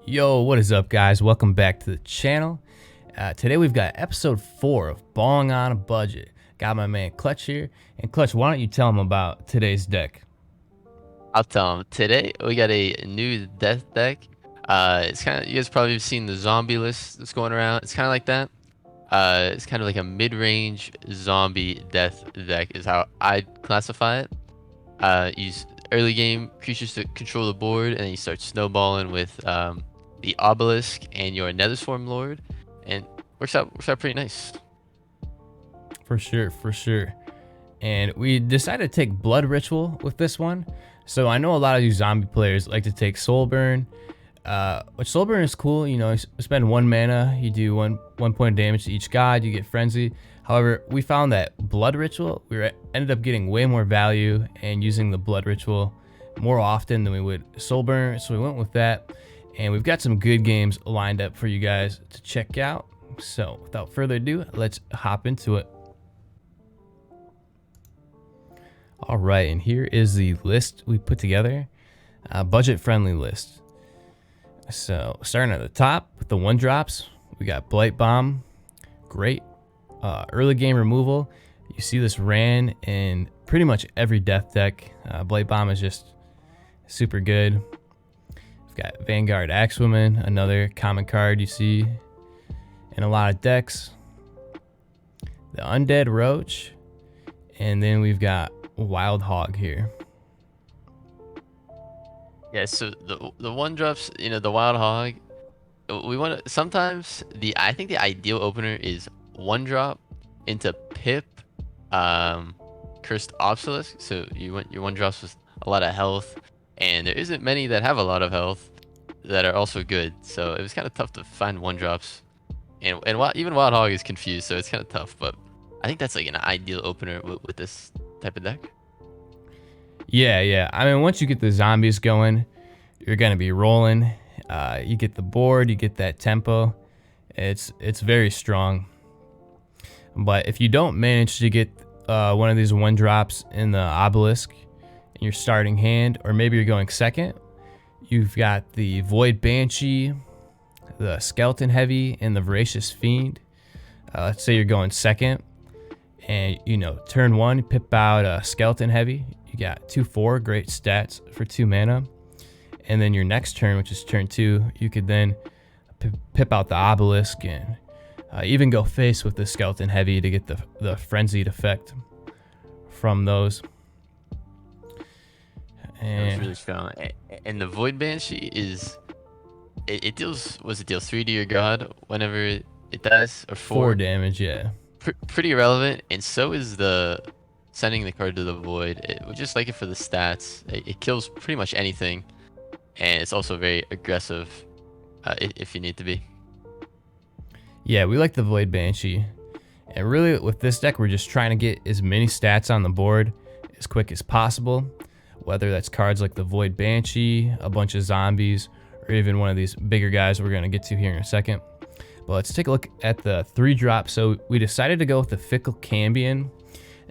Yo, what is up, guys? Welcome back to the channel. Today we've got episode 4 of Balling on a Budget. Got my man Clutch here. And Clutch, why don't you tell him about today's deck? I'll tell him. Today we got a new death deck. It's kind of, you guys probably have seen the zombie list that's going around. It's kind of like that. It's kind of like a mid-range zombie death deck is how I'd classify it. Use early game creatures to control the board, and then you start snowballing with the obelisk and your Nether Swarm Lord, and works out pretty nice. For sure. And we decided to take Blood Ritual with this one. So I know a lot of you zombie players like to take Soul Burn, which Soul Burn is cool. You know, you spend 1 mana, you do one point of damage to each god, you get Frenzy. However, we found that Blood Ritual, ended up getting way more value and using the Blood Ritual more often than we would Soul Burn. So we went with that, and we've got some good games lined up for you guys to check out. So without further ado, let's hop into it. All right, and here is the list we put together, budget-friendly list. So starting at the top with the 1-drops, we got Blight Bomb, great early game removal. You see this ran in pretty much every death deck. Blight Bomb is just super good. We've got Vanguard Axewoman, another common card you see in a lot of decks. The Undead Roach, and then we've got Wild Hog here. Yeah, so the 1-drops, you know, the Wild Hog, we want to sometimes I think the ideal opener is 1-drop into Pip, Cursed Obelisk. So you want your 1-drops with a lot of health, and there isn't many that have a lot of health that are also good. So it was kind of tough to find 1-drops, and even Wild Hog is confused, so it's kind of tough. But I think that's like an ideal opener with this type of deck. Yeah. I mean, once you get the zombies going, you're gonna be rolling. You get the board, you get that tempo. It's very strong. But if you don't manage to get one of these 1-drops in the obelisk in your starting hand, or maybe you're going second, you've got the Void Banshee, the Skeleton Heavy, and the Voracious Fiend. Let's say you're going second, and you know, turn 1, you pip out a Skeleton Heavy. You got 2/4, great stats for 2 mana. And then your next turn, which is turn 2, you could then pip out the obelisk and even go face with the Skeleton Heavy to get the frenzied effect from those. And it was really strong. And the Void Banshee is it deals, it deals 3 to your god whenever it dies, or 4 damage. Yeah, pretty relevant. And so is the sending the card to the void. We just like it for the stats. It kills pretty much anything, and it's also very aggressive if you need to be. Yeah, we like the Void Banshee, and really with this deck we're just trying to get as many stats on the board as quick as possible, whether that's cards like the Void Banshee, a bunch of zombies, or even one of these bigger guys we're going to get to here in a second. But let's take a look at the 3-drop. So we decided to go with the Fickle Cambion.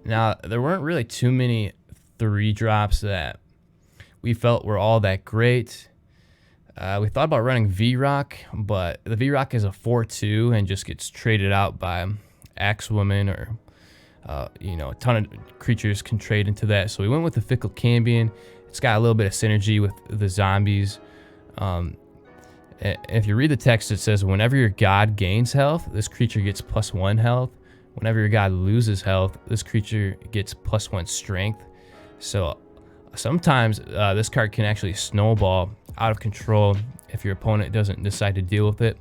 Now, there weren't really too many 3-drops that we felt were all that great. We thought about running V-Rock, but the V-Rock is a 4/2 and just gets traded out by Axewoman, or you know, a ton of creatures can trade into that. So we went with the Fickle Cambion. It's got a little bit of synergy with the zombies. If you read the text, it says whenever your god gains health, this creature gets +1 health. Whenever your god loses health, this creature gets +1 strength. So sometimes this card can actually snowball out of control if your opponent doesn't decide to deal with it.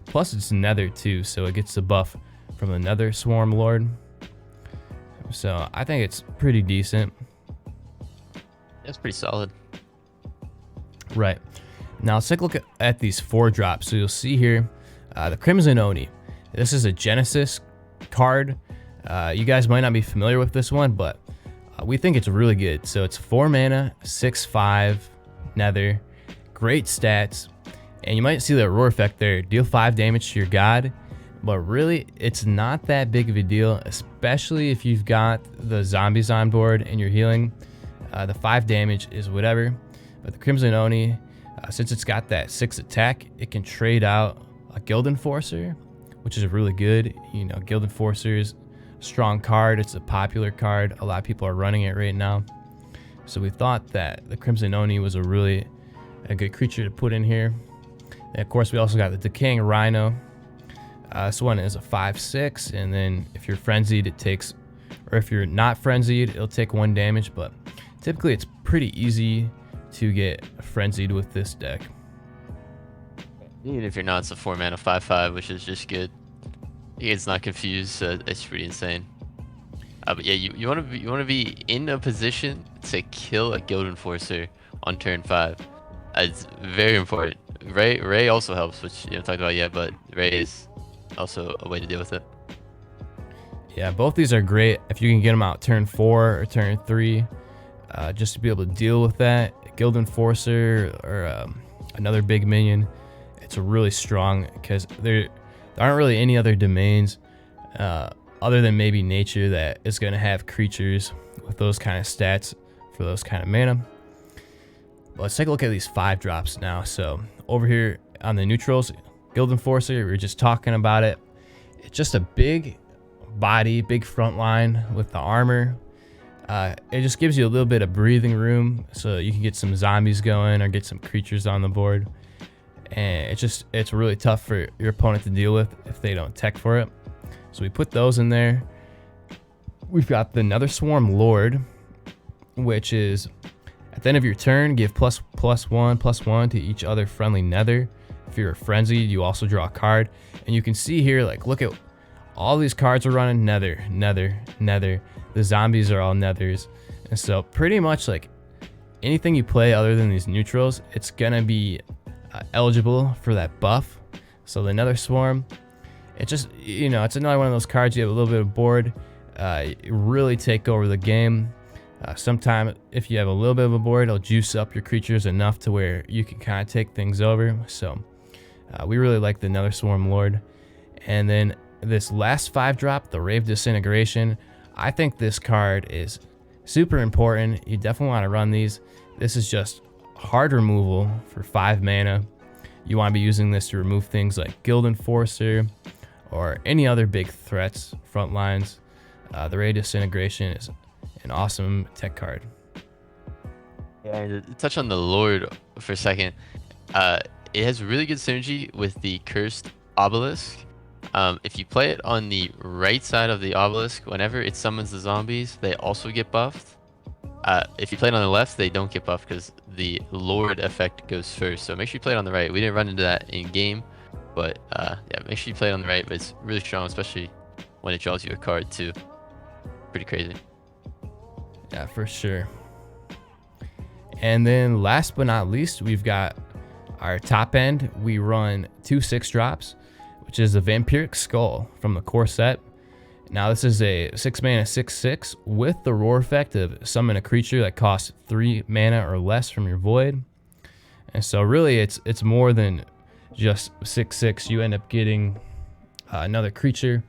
Plus it's Nether too, so it gets the buff from the Nether Swarm Lord. So I think it's pretty decent. That's pretty solid. Right. Now let's take a look at these 4-drops. So you'll see here the Crimson Oni. This is a Genesis card. You guys might not be familiar with this one, but we think it's really good. So it's 4 mana, 6/5 Nether, great stats, and you might see the roar effect there. Deal 5 damage to your god, but really it's not that big of a deal, especially if you've got the zombies on board and you're healing. The 5 damage is whatever, but the Crimson Oni Since it's got that 6 attack, it can trade out a Guild Enforcer, which is really good. You know, Guild Enforcer is a strong card. It's a popular card. A lot of people are running it right now. So we thought that the Crimson Oni was a good creature to put in here. And of course, we also got the Decaying Rhino. This one is a 5/6, and then if you're frenzied, it takes, or if you're not frenzied, it'll take 1 damage. But typically, it's pretty easy to get frenzied with this deck. Even if you're not, it's a 4-mana 5/5, which is just good. It's not confused, so it's pretty insane. But yeah, you want to be in a position to kill a Guild Enforcer on turn 5. It's very important. Ray also helps, which you haven't talked about yet, but Ray is also a way to deal with it. Yeah, both these are great if you can get them out turn 4 or turn 3, just to be able to deal with that. Guild Enforcer or another big minion, it's really strong because there aren't really any other domains other than maybe nature that is going to have creatures with those kind of stats for those kind of mana. But let's take a look at these 5 drops now. So over here on the neutrals, Guild Enforcer, we were just talking about it. It's just a big body, big front line with the armor. It just gives you a little bit of breathing room so you can get some zombies going or get some creatures on the board. And it's really tough for your opponent to deal with if they don't tech for it. So we put those in there. We've got the Nether Swarm Lord, which is at the end of your turn, give +1/+1 to each other friendly nether. If you're frenzied, you also draw a card. And you can see here, like, look at all these cards are running nether, nether, nether. The zombies are all nethers. And so pretty much like anything you play other than these neutrals, it's gonna be eligible for that buff. So the Nether Swarm, it just, you know, it's another one of those cards. You have a little bit of board, really take over the game. Sometime if you have a little bit of a board, it'll juice up your creatures enough to where you can kind of take things over. So we really like the Nether Swarm Lord. And then this last 5 drop, the Rave Disintegration, I think this card is super important. You definitely want to run these. This is just hard removal for 5 mana. You want to be using this to remove things like Guild Enforcer or any other big threats, front lines. The Rave Disintegration is an awesome tech card. Yeah, and to touch on the Lord for a second, it has really good synergy with the Cursed Obelisk. If you play it on the right side of the obelisk, whenever it summons the zombies, they also get buffed. If you play it on the left, they don't get buffed because the Lord effect goes first. So make sure you play it on the right. We didn't run into that in game, but yeah, make sure you play it on the right. But it's really strong, especially when it draws you a card too. Pretty crazy. Yeah, for sure. And then last but not least, we've got our top end. We run 2 6-drops, which is a Vampiric Skull from the core set. Now this is a 6 mana 6/6 with the roar effect of summon a creature that costs 3 mana or less from your void. And so really it's more than just 6/6. You end up getting another creature.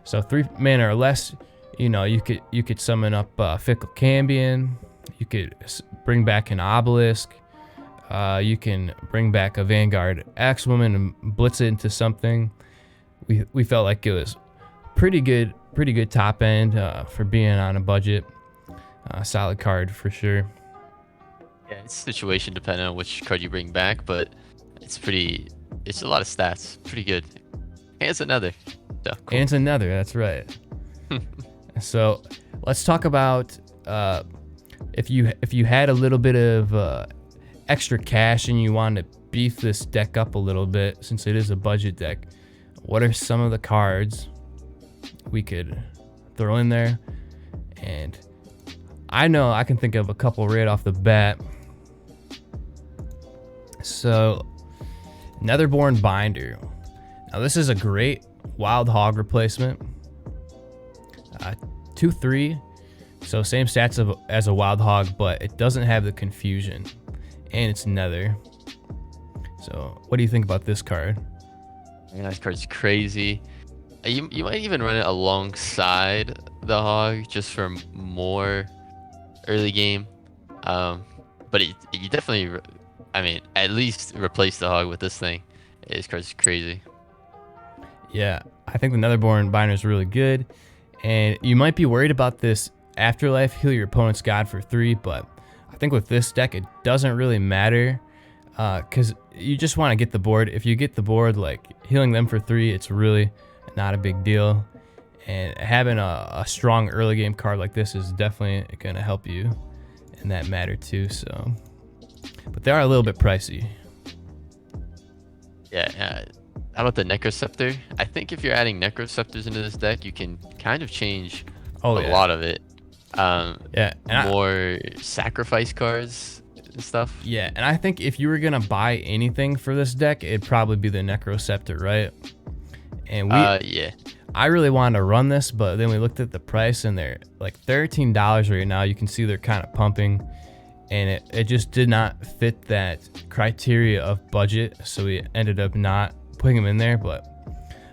So 3 mana or less, you know, you could summon up Fickle Cambion. You could bring back an Obelisk. You can bring back a Vanguard Axewoman and blitz it into something. We felt like it was pretty good top end for being on a budget. Solid card for sure. Yeah, it's situation dependent on which card you bring back, but it's a lot of stats. Pretty good. And it's another. So, cool. And it's another, that's right. So let's talk about if you had a little bit of extra cash and you wanted to beef this deck up a little bit, since it is a budget deck, what are some of the cards we could throw in there? And I know I can think of a couple right off the bat. So Netherborn Binder. Now this is a great Wild Hog replacement. 2/3, so same stats as a Wild Hog, but it doesn't have the confusion, and it's Nether. So what do you think about this card? Yeah, this card's crazy. You might even run it alongside the Hog just for more early game. But you definitely, I mean, at least replace the hog with this thing. This card's crazy. Yeah, I think the Netherborn binder is really good, and you might be worried about this Afterlife heal your opponent's god for 3, but I think with this deck it doesn't really matter, because you just want to get the board. If you get the board, like healing them for 3, it's really not a big deal, and having a strong early game card like this is definitely going to help you in that matter too. So, but they are a little bit pricey. Yeah. How about the Necroceptor? I think if you're adding Necroceptors into this deck, you can kind of change a lot of it. Yeah, and more sacrifice cards and stuff. Yeah, and I think if you were gonna buy anything for this deck, it'd probably be the Necroceptor, right? And yeah. I really wanted to run this, but then we looked at the price and they're like $13 right now. You can see they're kind of pumping, and it just did not fit that criteria of budget, so we ended up not putting them in there. But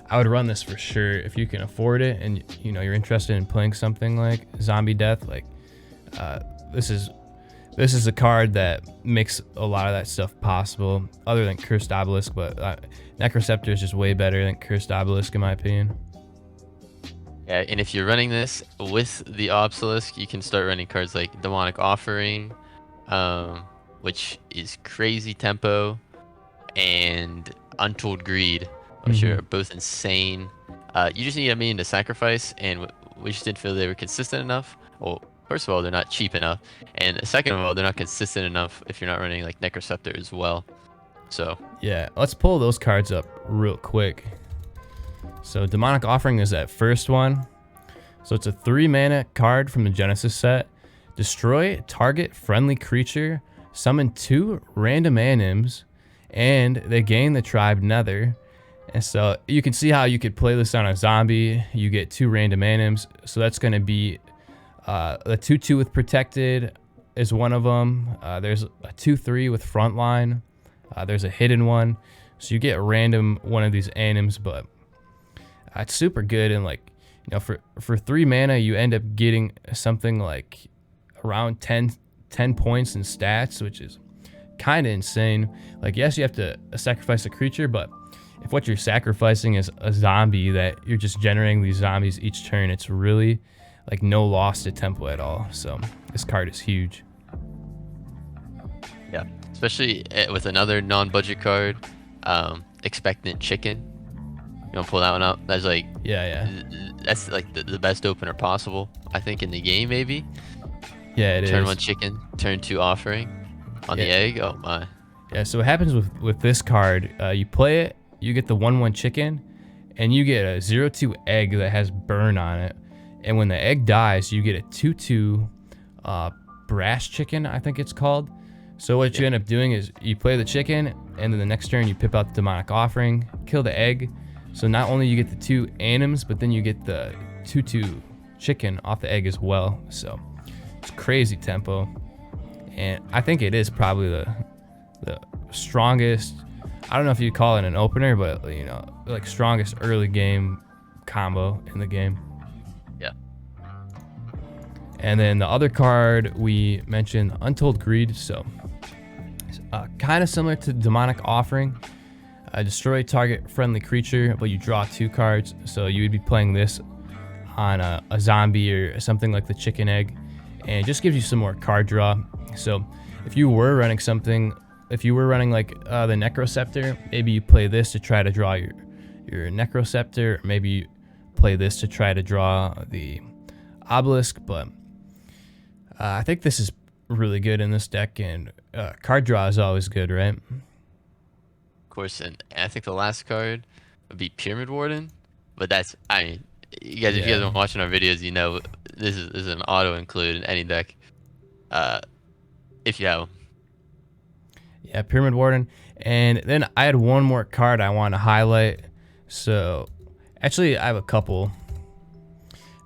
I would run this for sure if you can afford it, and you know you're interested in playing something like Zombie Death. Like this is a card that makes a lot of that stuff possible, other than Cursed Obelisk. But Necroceptor is just way better than Cursed Obelisk in my opinion. Yeah, and if you're running this with the Obelisk, you can start running cards like Demonic Offering, which is crazy tempo, and Untold Greed, which are both insane. You just need a minion to sacrifice, and we just didn't feel they were consistent enough. Well, first of all, they're not cheap enough, and second of all, they're not consistent enough if you're not running like Necroceptor as well. So yeah, let's pull those cards up real quick. So Demonic Offering is that first one. So it's a 3-mana card from the Genesis set. Destroy target friendly creature, summon 2 random anims, and they gain the tribe Nether. And so you can see how you could play this on a zombie. You get 2 random anims, so that's going to be the 2/2 with Protected is one of them. There's a 2/3 with Frontline. There's a hidden one, so you get a random one of these anims, but it's super good. And like, you know, for 3 mana, you end up getting something like around 10 points in stats, which is kind of insane. Like, yes, you have to sacrifice a creature, but if what you're sacrificing is a zombie that you're just generating these zombies each turn, it's really like no loss to tempo at all. So this card is huge. yeah, especially with another non-budget card, Expectant Chicken. You want to pull that one up? That's like, that's like the best opener possible, I think, in the game. Maybe it is. Turn 1 chicken, turn 2 offering on the egg. Oh my. Yeah, so what happens with this card, you play it, you get the 1/1 chicken, and you get a 0/2 egg that has burn on it. And when the egg dies, you get a 2/2 brash chicken, I think it's called. So what you end up doing is you play the chicken, and then the next turn you pip out the Demonic Offering, kill the egg. So not only you get the 2 anims, but then you get the 2/2 chicken off the egg as well. So it's crazy tempo, and I think it is probably the strongest. I don't know if you call it an opener, but you know, like strongest early game combo in the game. Yeah. And then the other card we mentioned, Untold Greed. So kind of similar to Demonic Offering. Destroy target friendly creature, but you draw 2 cards. So you would be playing this on a zombie or something like the chicken egg, and it just gives you some more card draw. So if you were running something, if you were running like the Necroceptor, maybe you play this to try to draw your Necroceptor, or maybe you play this to try to draw the Obelisk. But I think this is really good in this deck, and card draw is always good, right? Course, and I think the last card would be Pyramid Warden, but that's, I mean, you guys, if you guys have been watching our videos, you know this is an auto include in any deck, if you have them. Yeah, Pyramid Warden. And then I had one more card I want to highlight. So actually I have a couple.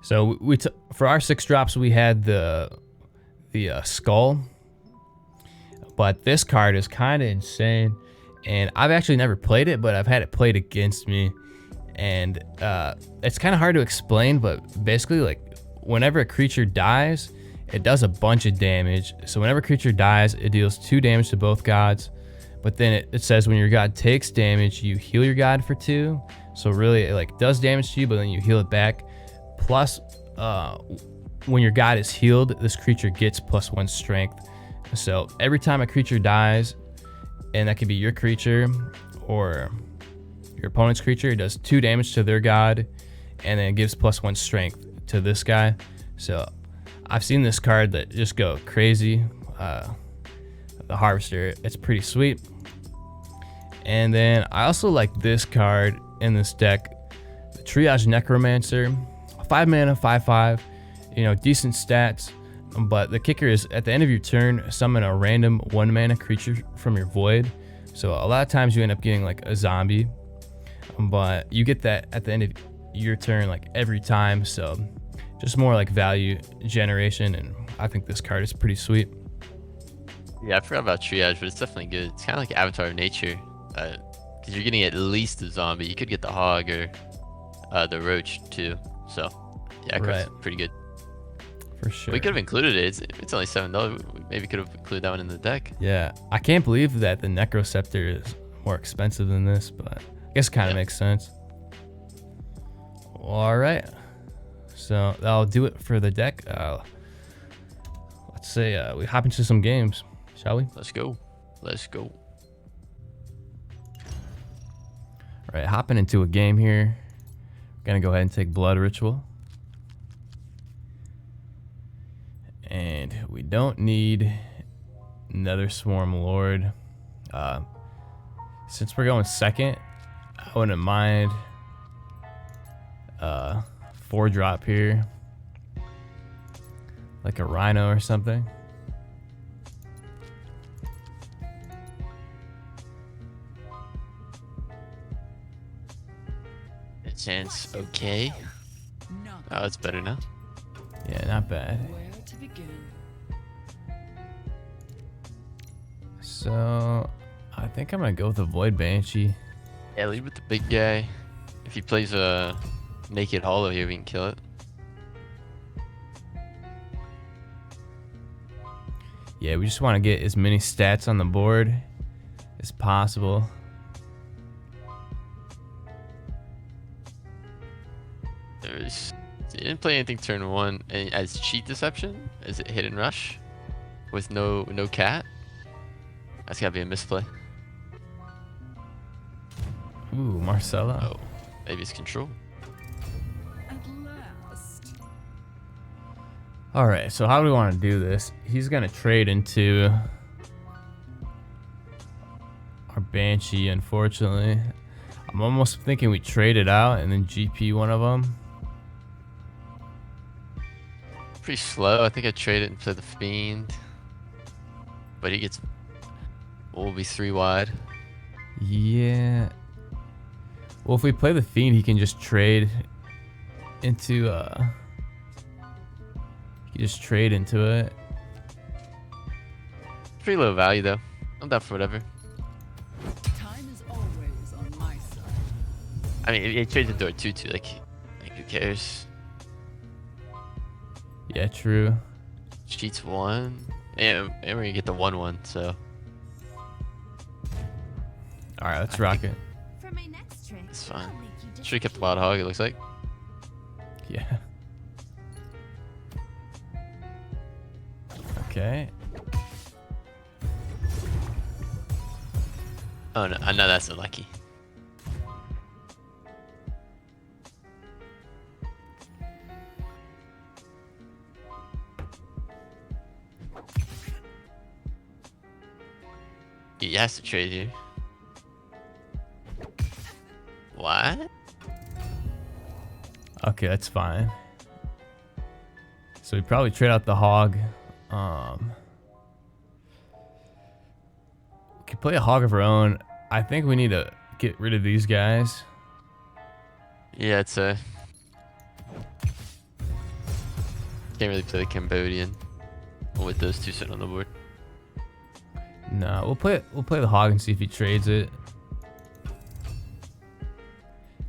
So we for our 6 drops we had the skull, but this card is kind of insane. And I've actually never played it, but I've had it played against me. And it's kind of hard to explain, but basically, like, whenever a creature dies, it does a bunch of damage. So whenever a creature dies, it deals 2 damage to both gods. but then it says when your god takes damage, you heal your god for 2. So really, it like does damage to you, but then you heal it back. Plus, when your god is healed, this creature gets +1 strength. So every time a creature dies, and that could be your creature or your opponent's creature, it does 2 damage to their god, and then it gives +1 strength to this guy. So I've seen this card that just go crazy. The Harvester, it's pretty sweet. And then I also like this card in this deck, the Triage Necromancer, 5 mana, 5/5, you know, decent stats. But the kicker is at the end of your turn, summon a random 1 mana creature from your void. So a lot of times you end up getting like a zombie, but you get that at the end of your turn like every time. So just more like value generation, and I think this card is pretty sweet. Yeah, I forgot about Triage, but it's definitely good. It's kind of like Avatar of Nature, because you're getting at least a zombie. You could get the hog or the roach too. So yeah, right. Pretty good. For sure. We could have included it. It's only $7. We maybe could have included that one in the deck. Yeah, I can't believe that the Necroceptor is more expensive than this, but I guess it kind of makes sense. All right, so that'll do it for the deck. Let's say we hop into some games, shall we? Let's go. Let's go. All right, hopping into a game here. We're gonna go ahead and take Blood Ritual. And we don't need another Swarm Lord. Since we're going second, I wouldn't mind 4-drop here, like a Rhino or something. It sounds okay. Oh, it's better now. Yeah, not bad. So I think I'm gonna go with the Void Banshee. Yeah, lead with the big guy. If he plays a Naked Hollow here, we can kill it. Yeah, we just want to get as many stats on the board as possible. He didn't play anything turn 1, and as cheat deception, is it hidden rush with no cat? That's gotta be a misplay. Ooh, Marcella. Oh, maybe it's control. All right, so how do we want to do this? He's gonna trade into our Banshee, unfortunately. I'm almost thinking we trade it out and then GP one of them. Pretty slow. I think I trade it and play the Fiend, but he gets. We'll be 3 wide. Yeah. Well, if we play the Fiend, he can just trade into he can just trade into it. Pretty low value though. I'm down for whatever. Time is always on my side. I mean, it trades into a 2/2. Like who cares? Yeah, true. Cheats 1, and we're gonna get the 1/1. So. All right, let's rock it. For my next trick, it's fine. Should have kept the Wild Hog, it looks like. Yeah. Okay. Oh no, I know that's unlucky. He has to trade you. What? Okay, that's fine. So we probably trade out the Hog. We could play a Hog of our own. I think we need to get rid of these guys. Yeah, it's a. Can't really play the Cambodian with those two sitting on the board. No, we'll play the Hog and see if he trades it.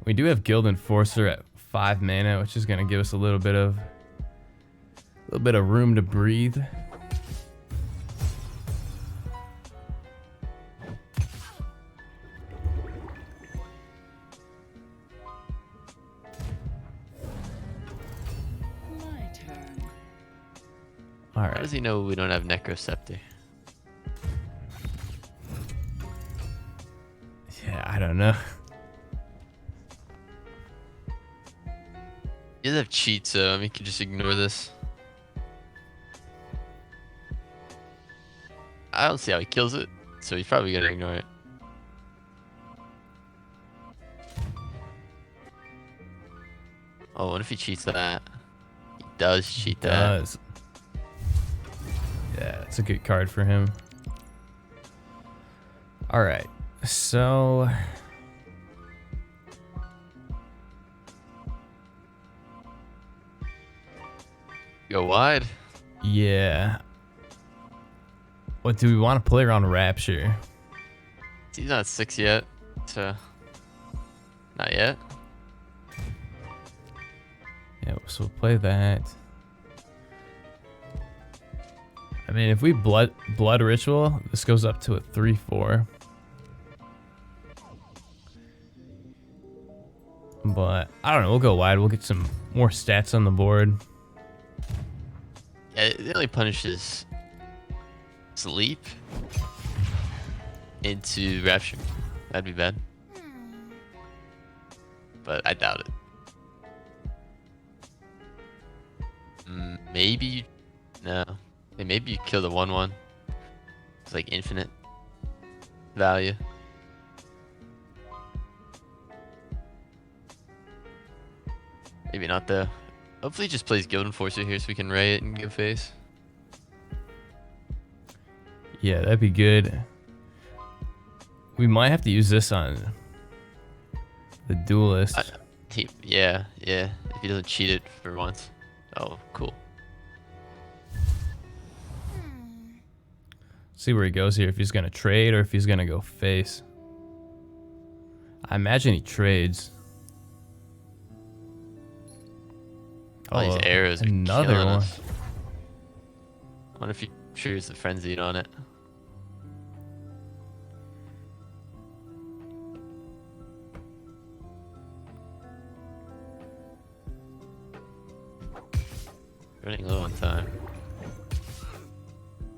We do have Guild Enforcer at 5 mana, which is gonna give us a little bit of room to breathe. All How right. does he know we don't have Necroscepter? Yeah, I don't know. He does have cheats, so I mean, you can just ignore this. I don't see how he kills it, so he's probably gonna ignore it. Oh, what if he cheats that? He does cheat that. Does. Yeah, it's a good card for him. All right. So Go wide. yeah. What do we want to play around Rapture? He's not 6 yet, so not yet. Yeah, so we'll play that. I mean, if we blood ritual, this goes up to a 3/4. But I don't know. We'll go wide. We'll get some more stats on the board. Yeah, it only punishes sleep into rapture. That'd be bad. But I doubt it. Maybe. No. Hey, maybe you kill the 1/1. It's like infinite value. Maybe not though. Hopefully he just plays Guild Enforcer here so we can ray it and give face. Yeah, that'd be good. We might have to use this on the duelist. Yeah. If he doesn't cheat it for once. Oh, cool. See where he goes here. If he's gonna trade or if he's gonna go face. I imagine he trades. All these arrows are another killing one. us. I wonder if he triggers the frenzied on it. Running low on time.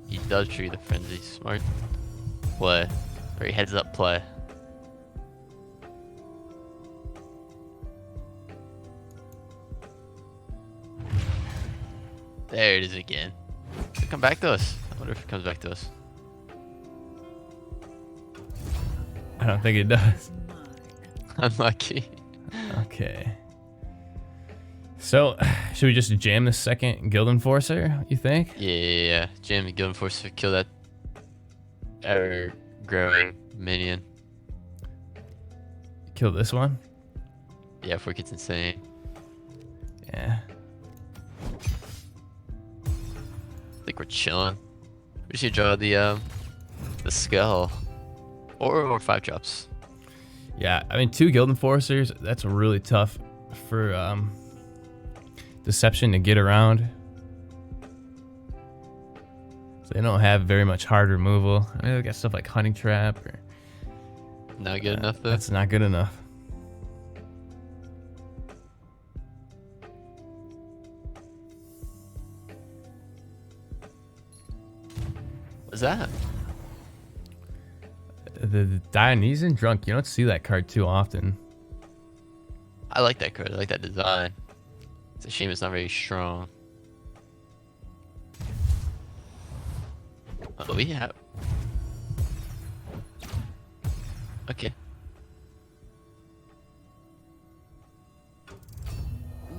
He does trigger the frenzy. Smart play. Or he heads up play. There it is again. It'll come back to us. I wonder if it comes back to us. I don't think it does. Unlucky. Okay. So, should we just jam the second Guild Enforcer, you think? Yeah. Jam the Guild Enforcer, kill that ever growing minion. Kill this one? Yeah, before it gets insane. Yeah. I think we're chilling. We should draw the skull. Or 5 drops. Yeah, I mean, 2 Guild Enforcers, that's really tough for Deception to get around. So they don't have very much hard removal. I mean, they got stuff like Hunting Trap. Or, Not good enough though. that's not good enough. What's that? The Dionysian Drunk, you don't see that card too often. I like that card. I like that design. It's a shame it's not very strong. Oh, we have. Okay.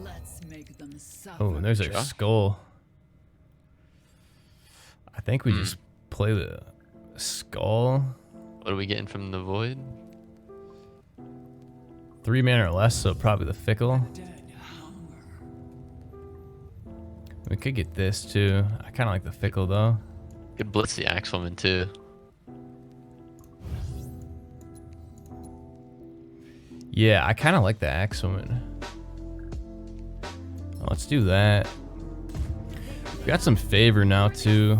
Let's make them suffer. Oh, and there's our Draw. skull. I think we just play the skull. What are we getting from the void? 3 mana or less, so probably the Fickle. Dead hunger. We could get this too. I kind of like the Fickle though. Could blitz the Axewoman too. Yeah, I kind of like the Axewoman. Let's do that. We got some favor now too.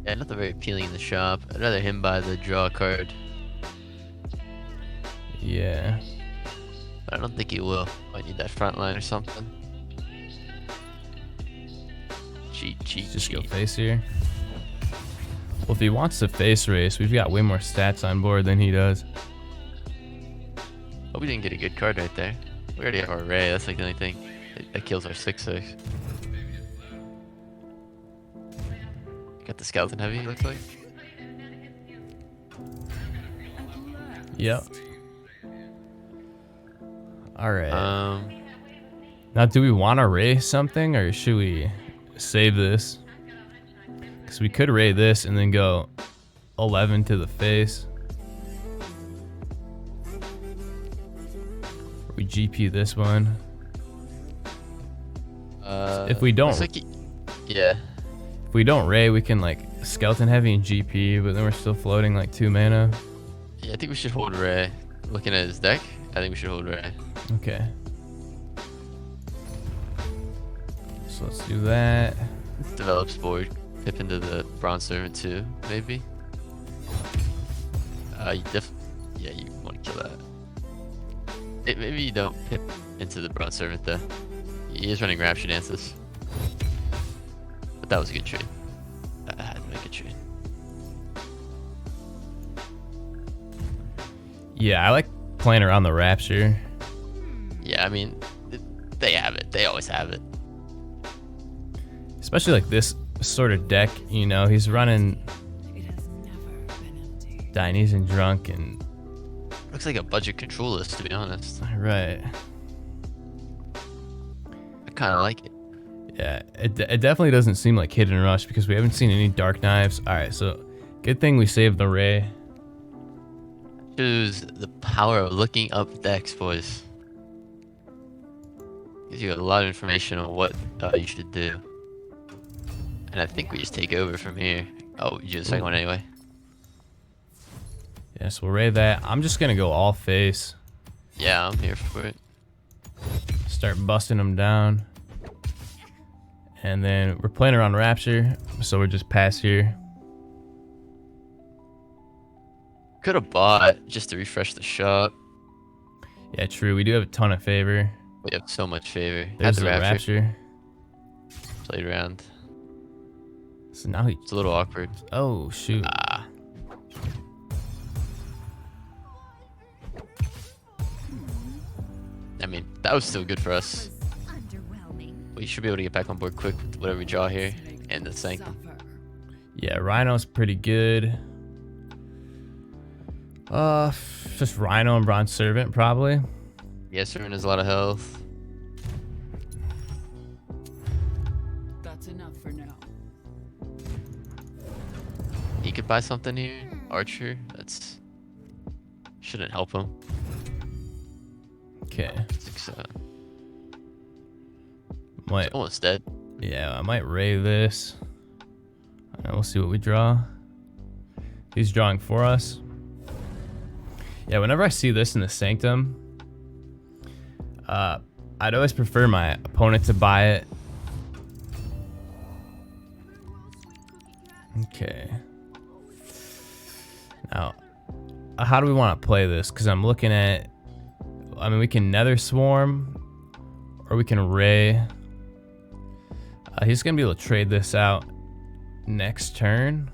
Yeah, nothing very appealing in the shop. I'd rather him buy the draw card. Yeah. But I don't think he will. Might need that front line or something. Cheat, cheat, Just go cheat. face here. Well, if he wants to face race, we've got way more stats on board than he does. Hope we didn't get a good card right there. We already have our Ray. That's like the only thing that kills our 6/6. Got the skeleton heavy, looks like. Yep. All right. Um, Now, do we want to raise something, or should we save this? Because we could raid this and then go 11 to the face. We GP this one. If we don't, looks like yeah. if we don't raid, we can like skeleton heavy and GP, but then we're still floating like 2 mana. Yeah, I think we should hold Ray. Looking at his deck, I think we should hold Ray. Okay. So let's do that. Develops board. Pip into the Bronze Servant too, maybe. Yeah, you want to kill that. Maybe you don't pip into the Bronze Servant though. He is running Rapture Dances. But that was a good trade. I had to make a trade. Yeah, I like playing around the Rapture. Yeah, I mean, they have it. They always have it. Especially like this sort of deck, you know, he's running It has never been empty. Dionysian Drunk and... Looks like a budget control list, to be honest. Right. I kind of like it. Yeah, it definitely doesn't seem like Hidden Rush because we haven't seen any Dark Knives. Alright, so good thing we saved the Ray. Choose the power of looking up decks, boys. Gives you a lot of information on what you should do. And I think we just take over from here. Oh, you do the second one anyway. Yes, we'll raid that. I'm just gonna go all face. Yeah, I'm here for it. Start busting them down. And then we're playing around Rapture, so we're just pass here. Could have bought just to refresh the shop. Yeah, true. We do have a ton of favor. We have so much favor. There's Had the Rapture. Played around. So now he... It's a little awkward. Oh, shoot. Ah. I mean, that was still good for us. We should be able to get back on board quick with whatever we draw here and the Sanctum. Suffer. Yeah, Rhino's pretty good. Just Rhino and Bronze Servant, probably. Yes, Servant has a lot of health. That's enough for now. He could buy something here. Archer, that's... Shouldn't help him. Okay. 6-7. Might, Almost dead. yeah, I might ray this. And we'll see what we draw. He's drawing for us. Yeah, whenever I see this in the Sanctum, I'd always prefer my opponent to buy it. Okay. Now, how do we want to play this? Because I'm looking at... I mean, we can Nether Swarm, or we can Ray. He's going to be able to trade this out next turn.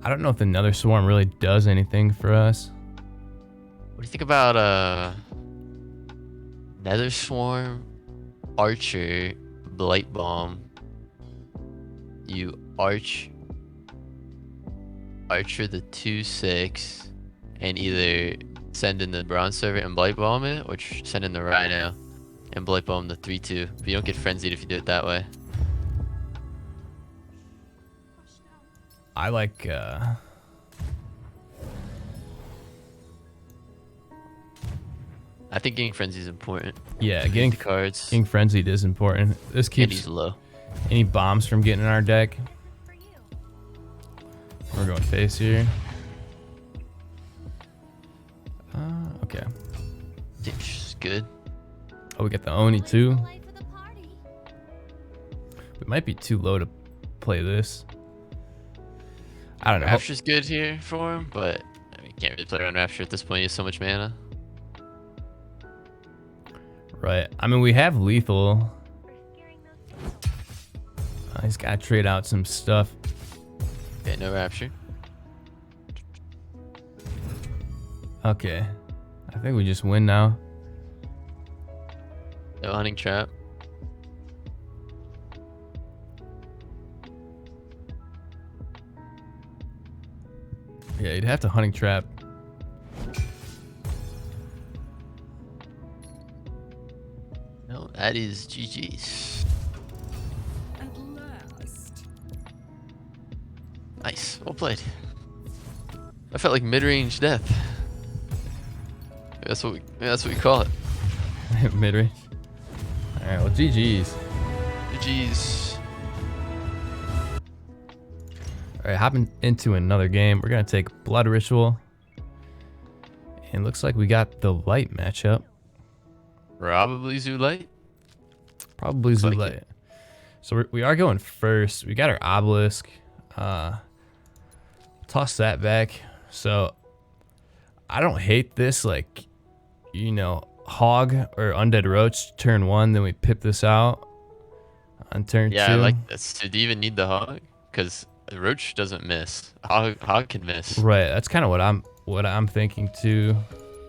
I don't know if the Nether Swarm really does anything for us. What do you think about Nether Swarm, Archer, Blight Bomb? You Archer the 2/6 and either send in the Bronze Servant and Blight Bomb it, or send in the Rhino and Blight Bomb the 3/2. But you don't get frenzied if you do it that way. I like I think getting frenzied is important. yeah, Getting the cards. getting frenzied is important. This And keeps he's low. any bombs from getting in our deck. We're going face here. Okay. It's good. Oh, we got the Oni too. It might be too low to play this. I don't know. Rapture's good here for him, but I mean, can't really play around Rapture at this point. He has so much mana. Right. I mean, we have lethal. He's got to trade out some stuff. Okay, no Rapture. Okay. I think we just win now. No hunting trap. Yeah, you'd have to hunting trap. No, that is GG's. At last. Nice. Well played. I felt like mid-range death. That's what we call it. Mid-range. All right, well, GG's. GG's. All right, hopping into another game. We're going to take Blood Ritual. And looks like we got the light matchup. Probably Zulite. Probably Looks like Zulite. it. So we are going first. We got our Obelisk. Toss that back. So I don't hate this, like, you know, Hog or Undead Roach turn 1, then we pip this out on turn 2. Yeah, I like this. Do you even need the Hog? Because the Roach doesn't miss. Hog can miss. Right, that's kind of what I'm thinking too.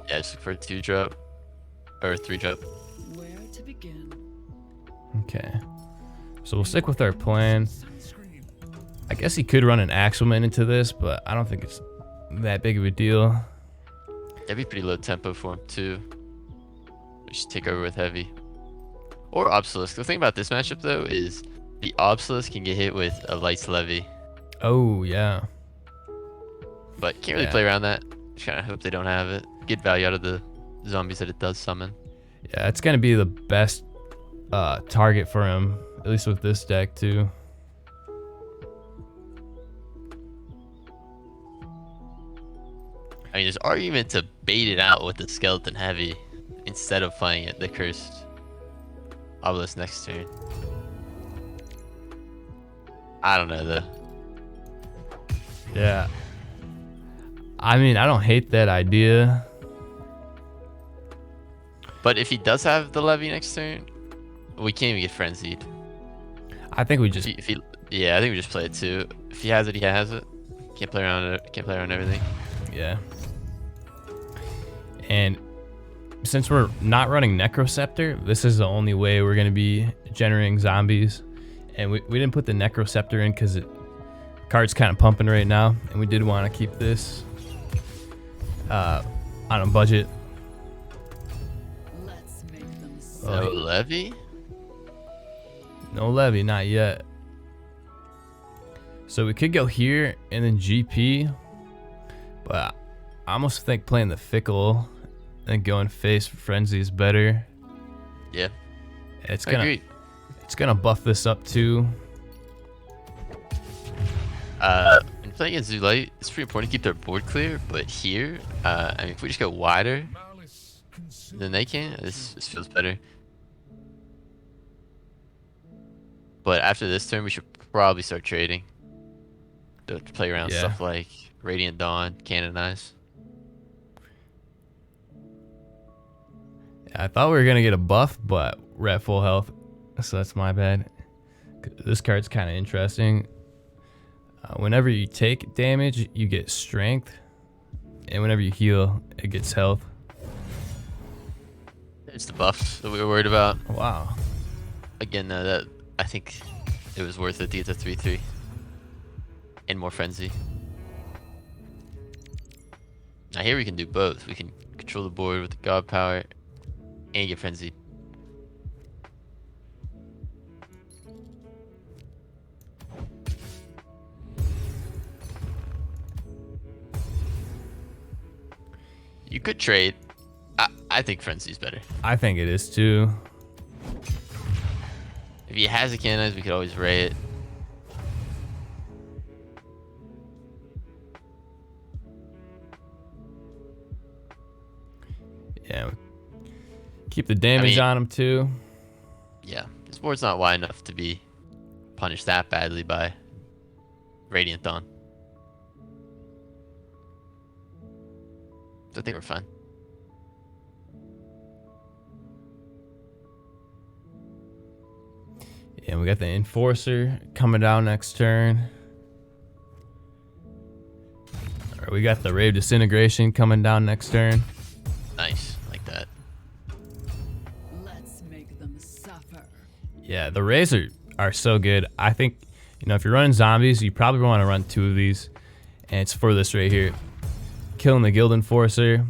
Yeah, just for a 2-drop or 3-drop. Where to begin? Okay, so we'll stick with our plan. I guess he could run an Axelman into this, but I don't think it's that big of a deal. That'd be pretty low tempo for him too. We should take over with heavy. Or Obelisk. The thing about this matchup though is the Obelisk can get hit with a Light's Levy. Oh yeah. But can't really play around that. Just kinda hope they don't have it. Get value out of the zombies that it does summon. Yeah, it's gonna be the best target for him, at least with this deck too. I mean, there's argument to bait it out with the Skeleton Heavy instead of playing it the Cursed Obelisk next turn. I don't know though. Yeah. I mean, I don't hate that idea. But if he does have the Levy next turn, we can't even get Frenzied. I think we just Yeah, I think we just play it too. If he has it, he has it. Can't play around it. Can't play around everything. yeah. And since we're not running Necroceptor, this is the only way we're going to be generating zombies. And we didn't put the Necroceptor in because card's kind of pumping right now. And we did want to keep this on a budget. Let's make them No Oh, Levy? no Levy, not yet. So we could go here and then GP. But I almost think playing the Fickle and going face Frenzy is better. Yeah, It's I gonna agree. It's gonna buff this up too. When playing against Zulite, it's pretty important to keep their board clear. But here, I mean, if we just go wider than they can, this feels better. But after this turn, we should probably start trading. To play around Yeah. stuff like Radiant Dawn, Canonize. I thought we were gonna get a buff, but we're at full health, so that's my bad. This card's kind of interesting. Whenever you take damage, you get strength, and whenever you heal, it gets health. It's the buffs that we were worried about. Wow. Again, that I think it was worth it to get the 3/3 and more frenzy. Now here we can do both. We can control the board with the god power and get frenzied. You could trade. I think frenzy's better. I think it is too. If he has a canonize, we could always ray it. Yeah. Keep the damage mean- on him too. Yeah, this board's not wide enough to be punished that badly by Radiant Dawn. So I think we're fine. Yeah, we got the Enforcer coming down next turn. Alright, we got the Rave Disintegration coming down next turn. Nice, like that. Let's make them suffer. Yeah, the Rays are so good. I think, you know, if you're running zombies, you probably want to run 2 of these. And it's for this right here. Killing the Guild Enforcer.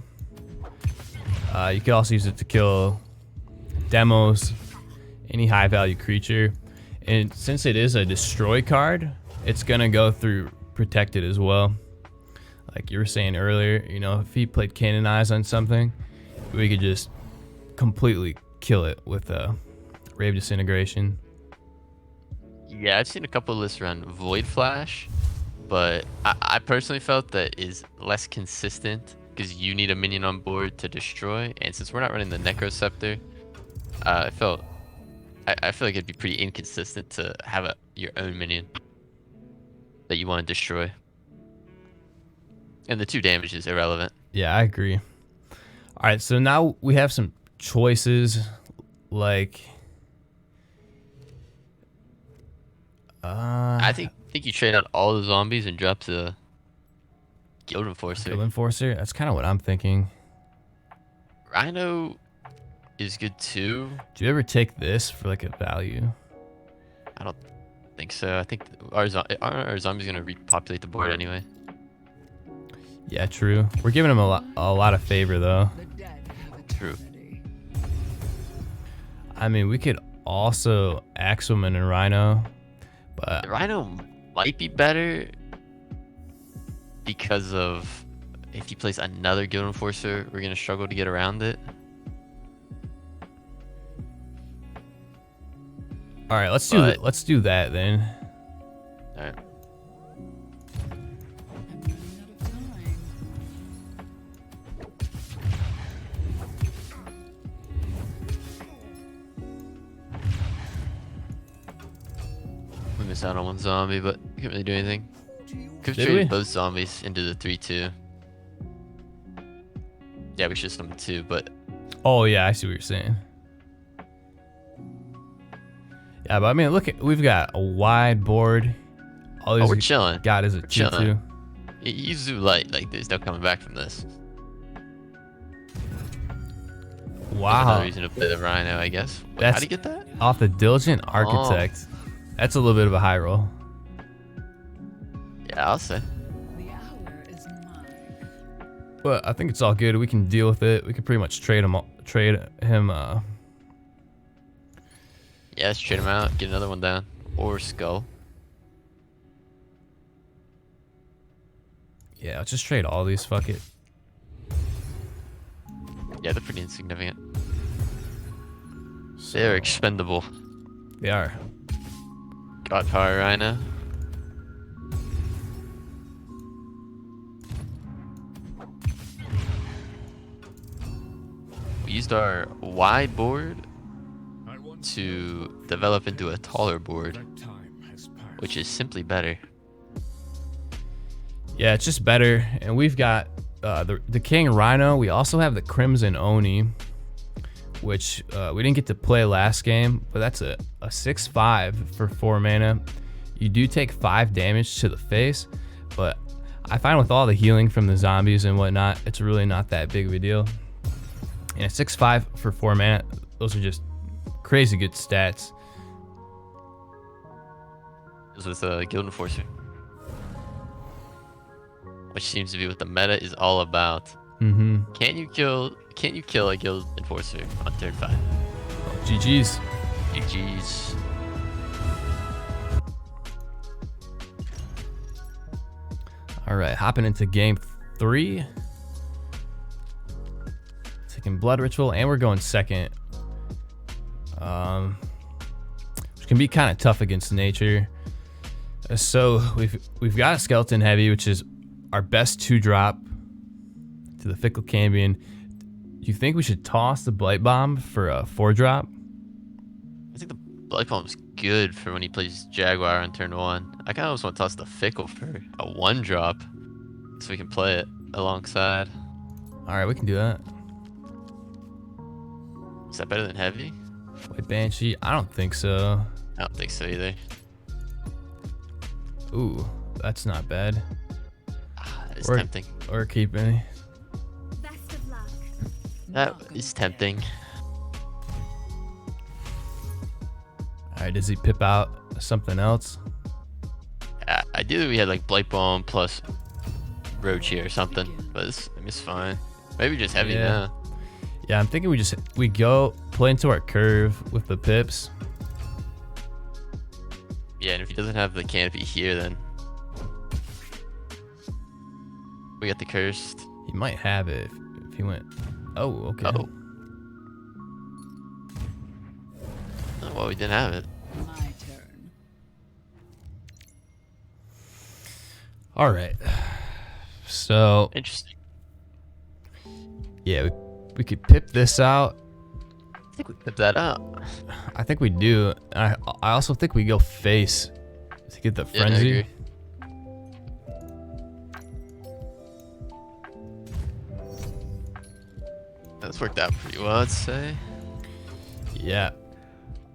You could also use it to kill demos, any high value creature. And since it is a destroy card, it's gonna go through protected as well. Like you were saying earlier, you know, if he played Canonize on something, we could just completely kill it with Rave Disintegration. Yeah, I've seen a couple of lists run Void Flash, but I personally felt that is less consistent because you need a minion on board to destroy, and since we're not running the Necroscepter, I feel like it'd be pretty inconsistent to have your own minion that you want to destroy. And the 2 damage is irrelevant. Yeah, I agree. Alright, so now we have some choices like I think you trade out all the zombies and drop the Guild Enforcer. Guild Enforcer. That's kind of what I'm thinking. Rhino is good too. Do you ever take this for like a value? I don't think so. I think our zombies gonna repopulate the board anyway. Yeah, true. We're giving him a lot of favor though. The dead have a True. remedy. I mean, we could also Axewoman and Rhino, but The Rhino might be better because of if he plays another Guild Enforcer, we're gonna struggle to get around it. all right, let's do that then. All right. I'm running out of time. We missed out on 1 zombie, but couldn't really do anything. Could have Did traded we? both zombies into the 3/2. Yeah, we should have summoned 2, but Oh yeah, I see what you're saying. Yeah, but I mean, look, we've got a wide board. All we're these chilling. got is a We're chilling. 2/2. You zoo light, like there's no coming back from this. There's Wow, another reason to play the Rhino, I guess. Wait, That's- how'd he get that? off the Diligent Architect. That's a little bit of a high roll. Yeah, I'll say. The hour is mine. But I think it's all good. We can deal with it. We can pretty much trade him. Yeah, let's trade him out, get another one down. Or Skull. Yeah, let's just trade all these. Fuck it. Yeah, they're pretty insignificant. They're expendable. They are. God Power Rhino. We used our wide board to develop into a taller board, which is simply better. Yeah, it's just better. And we've got the King Rhino. We also have the Crimson Oni, which we didn't get to play last game, but that's a 6/5 for 4 mana. You do take 5 damage to the face, but I find with all the healing from the zombies and whatnot, it's really not that big of a deal. And a 6/5 for 4 mana, those are just crazy good stats. This was a Guild Enforcer, which seems to be what the meta is all about. Mm-hmm. Can't you kill a Guild Enforcer on turn 5? GG's. GG's. All right, hopping into game 3. Taking Blood Ritual, and we're going second. Which can be kind of tough against nature. So we've got a Skeleton Heavy, which is our best 2-drop to the Fickle Cambion. Do you think we should toss the Blight Bomb for a 4-drop? I think the Blight Bomb's good for when he plays Jaguar on turn 1. I kind of almost want to toss the Fickle for a 1-drop so we can play it alongside. All right, we can do that. Is that better than Heavy? White Banshee? I don't think so. I don't think so either. Ooh, that's not bad. It's tempting. Or keeping. Best of luck. That is tempting. All right, does he pip out something else? Ideally, we had like Blight Bomb plus Roach here or something, but it's fine. Maybe just Heavy now. Yeah, I'm thinking we go play into our curve with the pips. Yeah, and if he doesn't have the canopy here, then we got the Cursed. He might have it if he went. Oh, okay. Oh. Oh, well, we didn't have it. My turn. All right. So Interesting. yeah, we could pip this out. I think we put that up. I think we do. I also think we go face to get the Yeah, no, I frenzy. agree. That's worked out pretty well, I'd say. Yeah.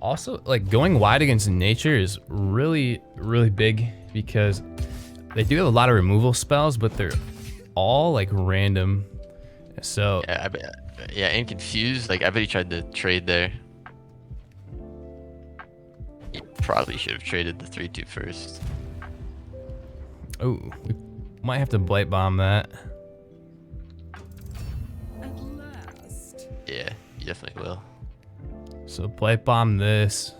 Also, like going wide against nature is really, really big because they do have a lot of removal spells, but they're all like random. So Yeah, yeah, and confused. Like, I bet he tried to trade there. He probably should have traded the 3/2 first. oh, we might have to blight bomb that. At last. Yeah, he definitely will. So blight bomb this.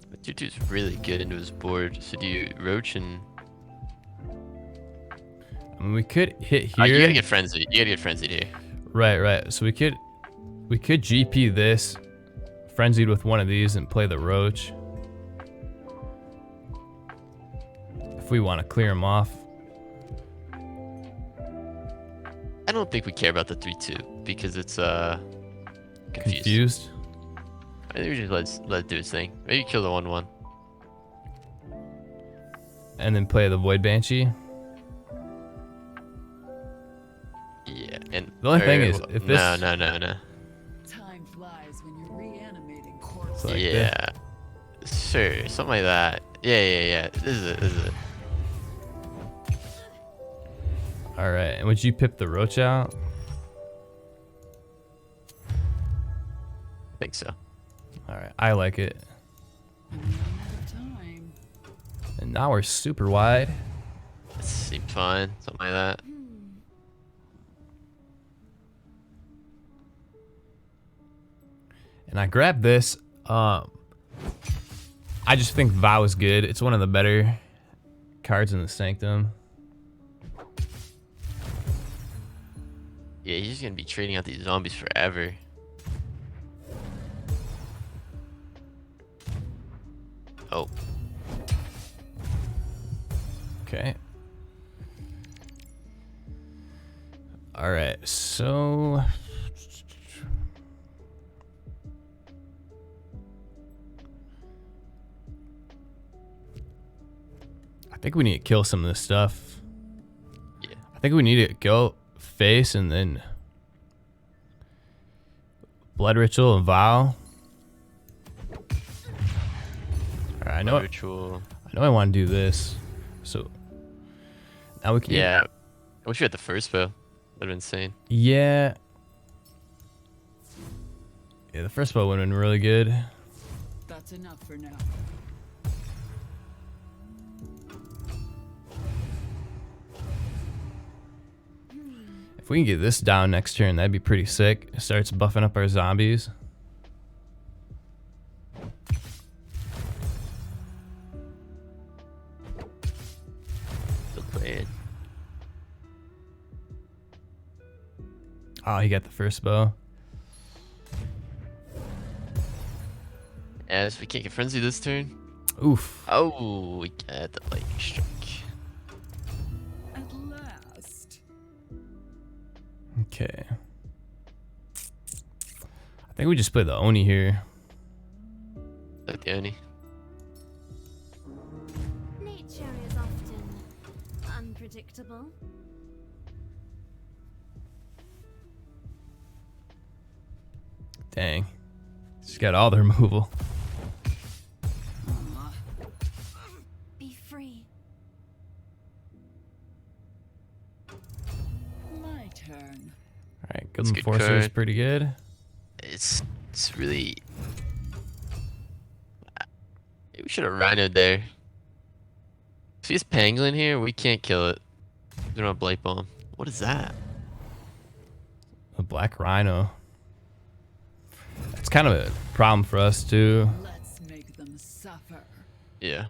But 2/2's really good into his board. So do you Roach and... I mean, we could hit You here. gotta get frenzied. You gotta get frenzied here. Right. So we could GP this, frenzied with one of these, and play the roach. If we want to clear him off. I don't think we care about the 3/2 because it's confused. Confused. I think we just let it do its thing. Maybe kill the 1/1. And then play the Void Banshee. Yeah, and The only thing is, if this- no. Time flies when you're reanimating corpses. So like Yeah, sure, something like that. Yeah. This is it. All right. And would you pip the roach out? I think so. All right. I like it. Time. And now we're super wide. That seemed fine. Something like that. And I grabbed this. I just think Vow is good. It's one of the better cards in the Sanctum. Yeah, he's just gonna be trading out these zombies forever. Oh, Okay. All right. So I think we need to kill some of this stuff. yeah. I think we need to go face and then Blood Ritual and Vow. All right, I know Ritual. I want to do this. So now we can. Yeah. I wish we had the first bow. That'd been insane. Yeah. Yeah, the first bow would have been really good. That's enough for now. If we can get this down next turn, that'd be pretty sick. It starts buffing up our zombies. Still playing. Oh, he got the first bow. As we can't get frenzy this turn. Oof. Oh, we got the lightning strike. At last. Okay. I think we just play the Oni here. Like the Oni. Nature is often unpredictable. Dang. She's got all the removal. Be free. My turn. Alright, That's Golden a good Enforcer is card. pretty good. It's really. We should have rhinoed there. If he's pangolin here, we can't kill it. We don't have Blight Bomb. What is that? A Black Rhino. That's kind of a problem for us too. Let's make them suffer. Yeah.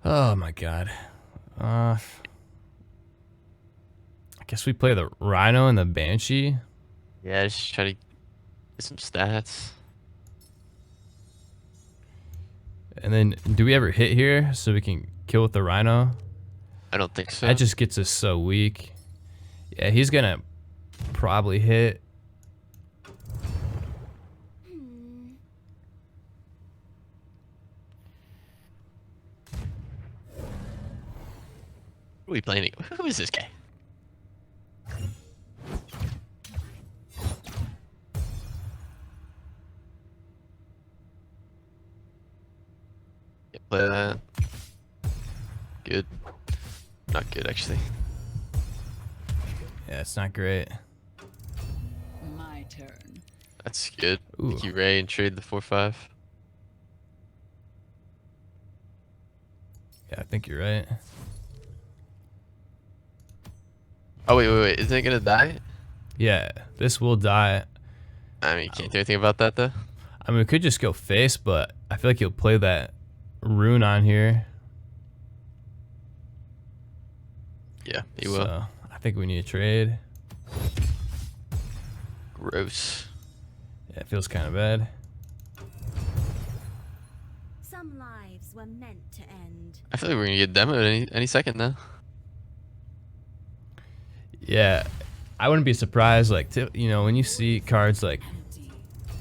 Oh my god. I guess we play the Rhino and the Banshee. Yeah, just try to get some stats. And then do we ever hit here so we can kill with the Rhino? I don't think so. That just gets us so weak. Yeah, he's gonna probably hit. Who are we playing? Who is this guy? Yeah, play that. Good. Not good, actually. Yeah, it's not great. My turn. That's good. Ooh. Thank you, Ray, and trade the 4/5. Yeah, I think you're right. Oh, wait. Isn't it gonna die? Yeah, this will die. I mean, you can't do anything about that, though. I mean, we could just go face, but I feel like he'll play that rune on here. Yeah, he will. So I think we need a trade. Gross. Yeah, it feels kind of bad. Some lives were meant to end. I feel like we're gonna get demoed any second now. Yeah, I wouldn't be surprised. Like, you know, when you see cards like Empty.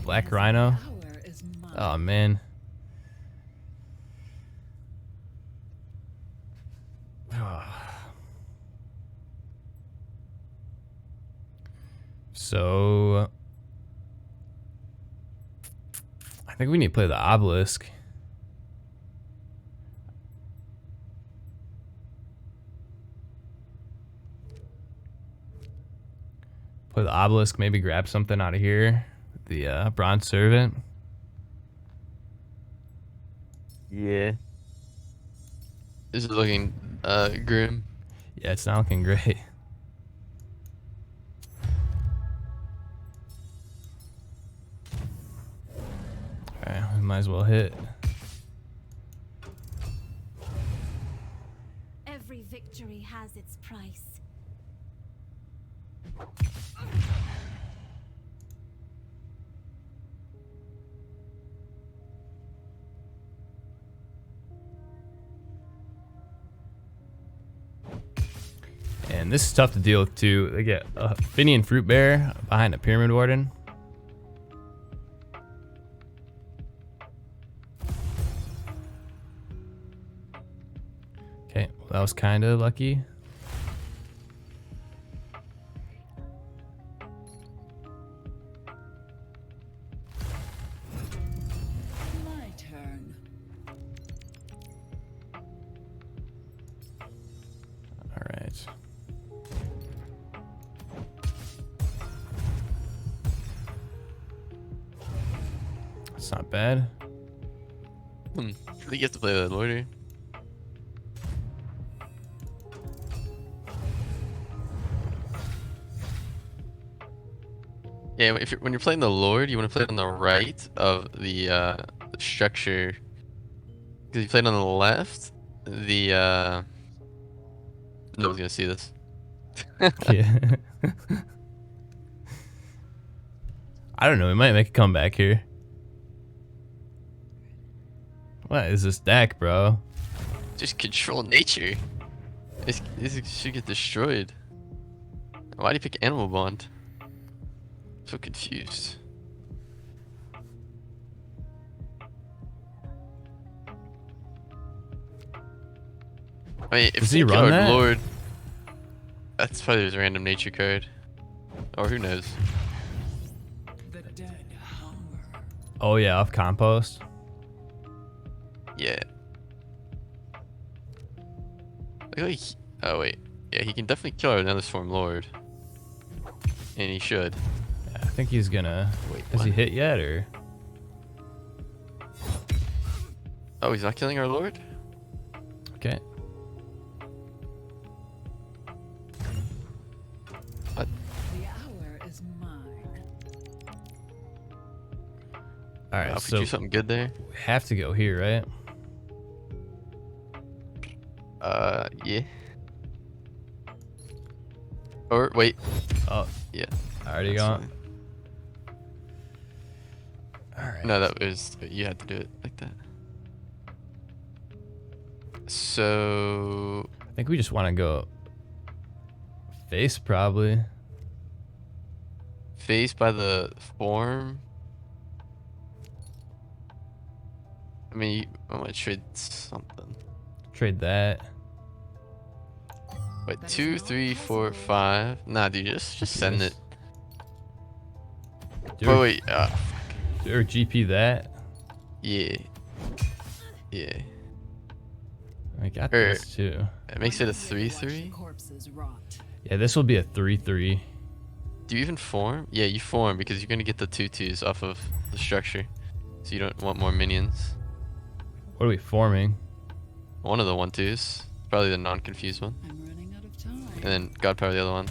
Black Rhino. Power is mine. Oh man. So I think we need to play the obelisk. Play the obelisk, maybe grab something out of here. The bronze servant. Yeah. This is looking grim. Yeah, it's not looking great. Alright, we might as well hit. Every victory has its price. And this is tough to deal with too. They get a Finian Fruit Bear behind a Pyramid Warden. Okay, well, that was kind of lucky. My turn. All right. That's not bad. I think you have to play the Lord here. Yeah, when you're playing the Lord, you want to play it on the right of the structure. Because if you play it on the left, no one's gonna see this. Yeah. I don't know. We might make a comeback here. What is this deck, bro? Just control nature. This should get destroyed. Why do you pick Animal Bond? So confused. I mean, if Does he you run kill our that? Lord, that's probably his random nature card. Or who knows? The dead hunger. Oh yeah, off compost. Yeah. Oh wait. Yeah, he can definitely kill our Nether Storm Lord. And he should. Yeah, I think he's gonna. Wait, Has he what? hit yet or? Oh, he's not killing our Lord? Okay. What? The hour is mine. All right, I'll so do something good there. we have to go here, right? Yeah. Or wait. Oh, Yeah. already that's gone. fine. All right. No, that was you had to do it like that. So I think we just want to go face probably. face by the form. I mean, I might trade something. Trade that. Wait, That is 2, not 3, 4, possible. 5. Nah, dude, just send it. Do Oh or, wait, do or GP that. yeah, yeah. I got Er, this too. It makes it a Watch the 3/3. corpses rot. Yeah, this will be a 3/3. Do you even form? Yeah, you form because you're gonna get the 2/2s off of the structure, so you don't want more minions. What are we forming? One of the 1/2s, probably the non-confused one, I'm running out of time. and then God Power the other one.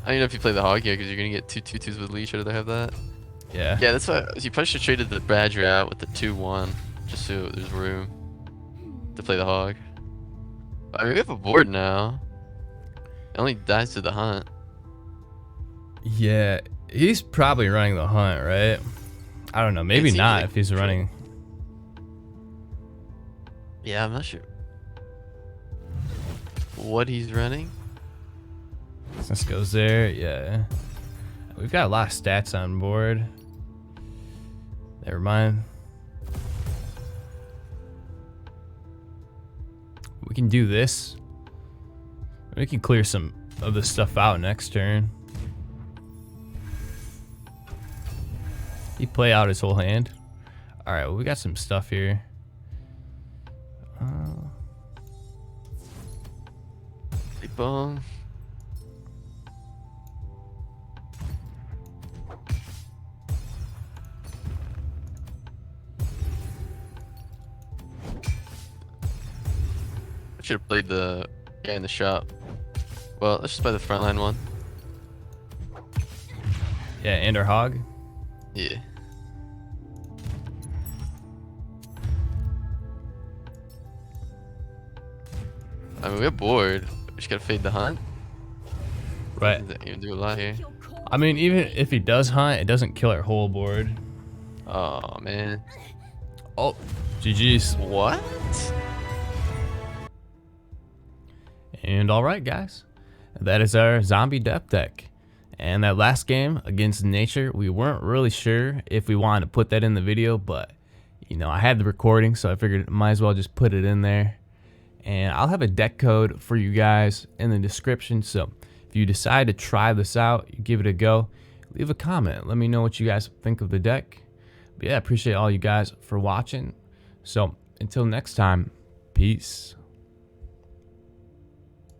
I don't know if you play the hog here because you're gonna get 2/2s with leech. I'd rather have that. Yeah. Yeah, that's why you probably should have traded the Badger out with the 2/1, just so there's room to play the hog. I mean, we have a board now. It only dies to the hunt. Yeah, he's probably running the hunt, right? I don't know. Maybe seems not like if he's true. running. Yeah, I'm not sure what he's running. This goes there. Yeah. We've got a lot of stats on board. Never mind. We can do this. We can clear some of this stuff out next turn. He play out his whole hand. All right, well, we got some stuff here. Big bong. I should have played the guy in the shop. Well, let's just play the frontline one. Yeah, and our hog. Yeah. I mean, we're bored. We just gotta fade the hunt. Right. Doesn't even do a lot here. I mean, even if he does hunt, it doesn't kill our whole board. Oh man. Oh, GG's. What? And all right, guys, that is our zombie depth deck. And that last game against nature, we weren't really sure if we wanted to put that in the video, but you know, I had the recording, so I figured I might as well just put it in there. And I'll have a deck code for you guys in the description. So if you decide to try this out, you give it a go, leave a comment. Let me know what you guys think of the deck. But yeah, I appreciate all you guys for watching. So until next time, peace.